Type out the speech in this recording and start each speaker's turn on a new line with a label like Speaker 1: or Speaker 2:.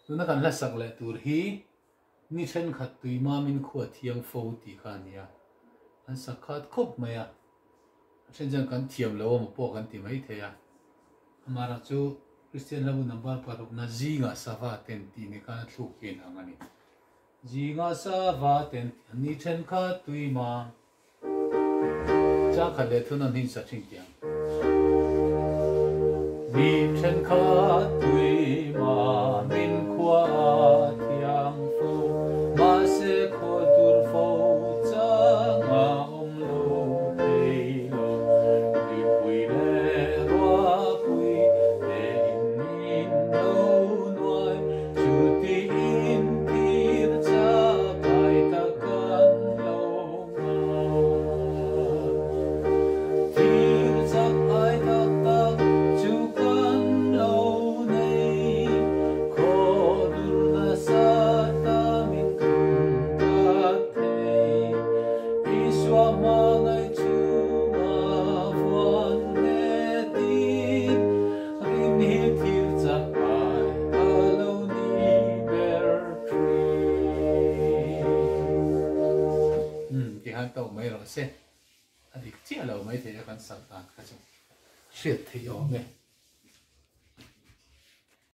Speaker 1: tu na kan la sak le tur hi ni țhenkhat tui mamin khuwa thiang fo ti kha nia an sakhat khop maya chen jang kan thiam lo ma po kan ti mai the ya amara chu Christian labu number paruk na zinga sava ten ti ni kan thu kin angani zinga sava ten ni țhenkhat tui ma cha khale thun an hin sa ching tiang ni țhenkhat tui ma min khwa thiang fo ma se kho dur fo cha ma om lo thei lo ni pui le ro pui le in lo noi chu ti in tir cha kai ta kan lo tir cha ai ta ta chu kan lo nei kho dur na sa ta min kum ta thei iswa ma ngai chu ma vuan he tin rin hi thir cha ai alo ni ber tree ki han tau mai ro se adik chi alo mai the kan sa ta ka chu shit thi yo me